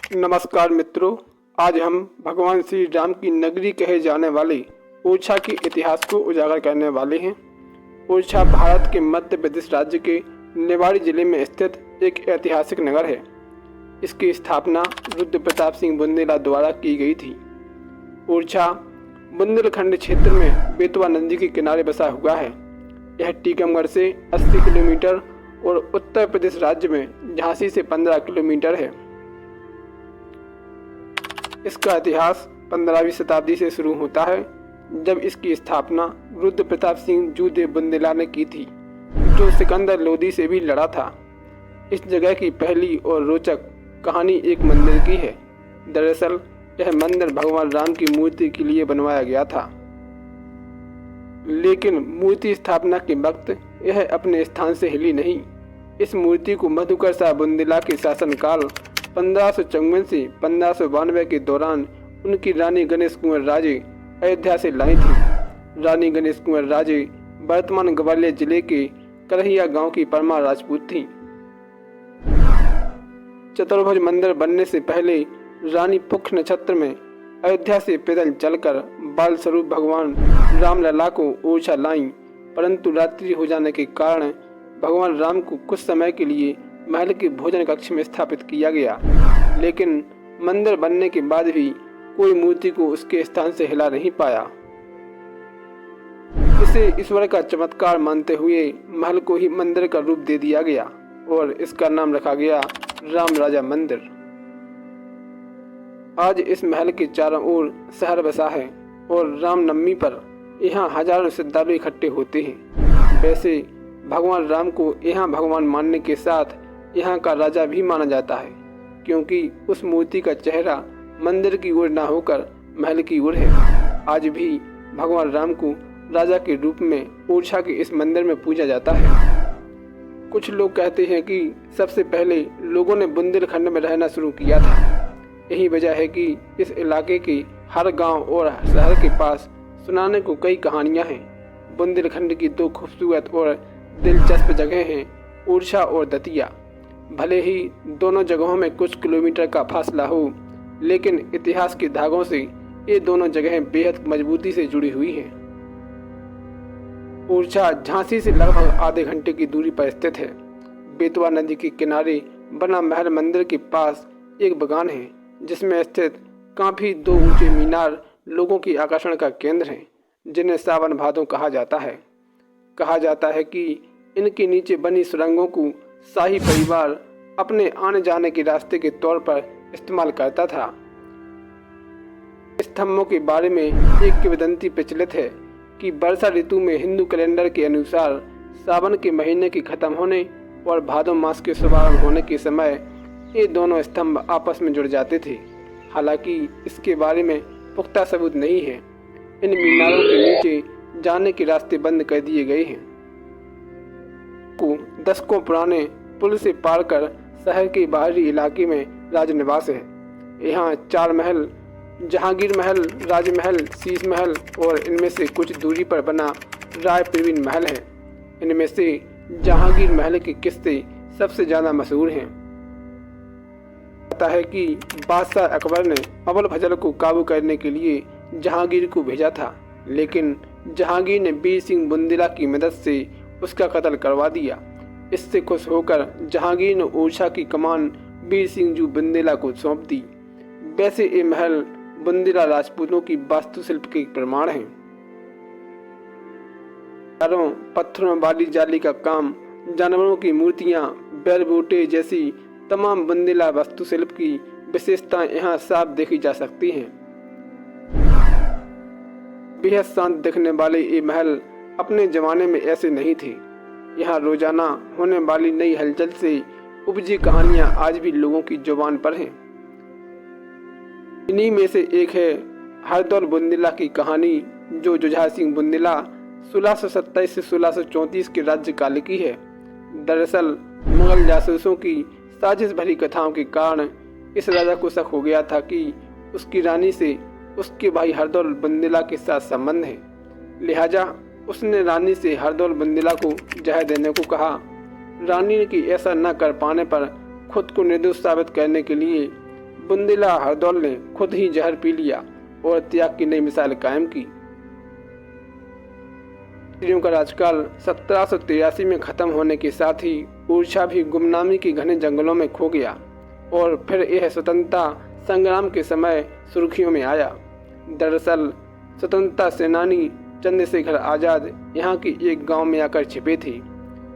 नमस्कार मित्रों, आज हम भगवान श्री राम की नगरी कहे जाने वाली ओरछा के इतिहास को उजागर करने वाले हैं। ओरछा भारत के मध्य प्रदेश राज्य के निवाड़ी जिले में स्थित एक ऐतिहासिक नगर है। इसकी स्थापना रुद्र प्रताप सिंह बुंदेला द्वारा की गई थी। ओरछा बुंदेलखंड क्षेत्र में बेतवा नदी के किनारे बसा हुआ है। यह टीकमगढ़ से 80 किलोमीटर और उत्तर प्रदेश राज्य में झांसी से 15 किलोमीटर है। इसका इतिहास 15वीं शताब्दी से शुरू होता है, जब इसकी स्थापना रुद्र प्रताप सिंह जूदेव बुंदेला ने की थी, जो सिकंदर लोदी से भी लड़ा था। इस जगह की पहली और रोचक कहानी एक मंदिर की है। दरअसल यह मंदिर भगवान राम की मूर्ति के लिए बनवाया गया था, लेकिन मूर्ति स्थापना के वक्त यह अपने स्थान से हिली नहीं। इस मूर्ति को मधुकर शाह बुंदेला के शासनकाल 1554 से 1592 के दौरान उनकी रानी गणेश कुंवर राजे अयोध्या से लाई थी। रानी गणेश कुंवर राजे वर्तमान ग्वालियर जिले के करहिया गांव की परमा राजपूत थी। चतुर्भुज मंदिर बनने से पहले रानी पुख नक्षत्र में अयोध्या से पैदल चलकर बाल स्वरूप भगवान रामलला को ओरछा लाई, परंतु रात्रि हो जाने के कारण भगवान राम को कुछ समय के लिए महल के भोजन कक्ष में स्थापित किया गया, लेकिन मंदिर बनने के बाद भी कोई मूर्ति को उसके स्थान से हिला नहीं पाया। इसे ईश्वर का चमत्कार मानते हुए महल को ही मंदिर का रूप दे दिया गया और इसका नाम रखा गया राम राजा मंदिर। आज इस महल के चारों ओर शहर बसा है और रामनवमी पर यहाँ हजारों श्रद्धालु इकट्ठे होते हैं। वैसे भगवान राम को यहाँ भगवान मानने के साथ यहाँ का राजा भी माना जाता है, क्योंकि उस मूर्ति का चेहरा मंदिर की ओर न होकर महल की ओर है। आज भी भगवान राम को राजा के रूप में ओरछा के इस मंदिर में पूजा जाता है। कुछ लोग कहते हैं कि सबसे पहले लोगों ने बुंदेलखंड में रहना शुरू किया था। यही वजह है कि इस इलाके के हर गांव और शहर के पास सुनाने को कई कहानियां हैं। बुंदेलखंड की दो खूबसूरत और दिलचस्प जगह हैं, ओरछा और दतिया। भले ही दोनों जगहों में कुछ किलोमीटर का फासला हो, लेकिन इतिहास के धागों से ये दोनों जगहें बेहद मजबूती से जुड़ी हुई हैं। ओरछा झांसी से लगभग आधे घंटे की दूरी पर स्थित है। बेतवा नदी के किनारे बना महल मंदिर के पास एक बागान है, जिसमें स्थित काफी 2 ऊंचे मीनार लोगों की आकर्षण का केंद्र हैं, जिन्हें सावन भादो कहा जाता है। कहा जाता है कि इनके नीचे बनी सुरंगों को शाही परिवार अपने आने जाने के रास्ते के तौर पर इस्तेमाल करता था। स्तंभों के बारे में एक किंवदंती प्रचलित है कि वर्षा ऋतु में हिंदू कैलेंडर के अनुसार सावन के महीने के खत्म होने और भादो मास के शुभारंभ होने के समय ये दोनों स्तंभ आपस में जुड़ जाते थे। हालांकि इसके बारे में पुख्ता सबूत नहीं है। इन मीनारों के नीचे जाने के रास्ते बंद कर दिए गए हैं। को दशकों पुराने पुल से पार कर शहर के बाहरी इलाके में राजनिवास है। यहाँ 4 महल, जहांगीर महल, राजमहल, शीश महल और इनमें से कुछ दूरी पर बना राय प्रवीण महल है। इनमें से जहांगीर महल के किस्से सबसे ज्यादा मशहूर हैं। कहता है कि बादशाह अकबर ने अबुल फजल को काबू करने के लिए जहांगीर को भेजा था, लेकिन जहांगीर ने वीर सिंह बुंदेला की मदद से उसका कत्ल करवा दिया। इससे खुश होकर जहांगीर ने ओरछा की कमान वीर सिंह जी बुंदेला को सौंप दी। वैसे ये महल बुंदेला राजपूतों की वास्तुशिल्प के प्रमाण हैं। पत्थरों वाली जाली का काम, जानवरों की मूर्तियां, बैल बूटे जैसी तमाम बुंदेला वास्तुशिल्प की विशेषताएं यहाँ साफ देखी जा सकती हैं। बेहद शांत दिखने वाले ये महल अपने जमाने में ऐसे नहीं थे। यहाँ रोजाना होने वाली नई हलचल से उपजी कहानियां आज भी लोगों की जुबान पर हैं। इन्हीं में से एक है हरदौल बुंदेला की कहानी, जो जुझार सिंह बुंदेला 1627 से 1634 के राज्यकाल की है। दरअसल मुगल जासूसों की साजिश भरी कथाओं के कारण इस राजा को शक हो गया था कि उसकी रानी से उसके भाई हरदौल बुंदेला के साथ संबंध है। लिहाजा उसने रानी से हरदौल बुंदेला को जहर देने को कहा। रानी की ऐसा न कर पाने पर खुद को निर्दोष साबित करने के लिए बुंदेला हरदौल ने खुद ही जहर पी लिया और त्याग की नई मिसाल कायम की। क्षत्रियों का राजकाल 1783 में खत्म होने के साथ ही ओरछा भी गुमनामी के घने जंगलों में खो गया और फिर यह स्वतंत्रता संग्राम के समय सुर्खियों में आया। दरअसल स्वतंत्रता सेनानी चंद्रशेखर आज़ाद यहाँ के एक गांव में आकर छिपे थे।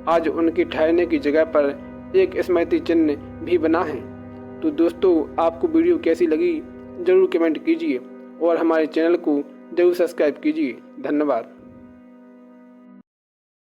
आज उनके ठहरने की जगह पर एक स्मृति चिन्ह भी बना है। तो दोस्तों, आपको वीडियो कैसी लगी जरूर कमेंट कीजिए और हमारे चैनल को जरूर सब्सक्राइब कीजिए। धन्यवाद।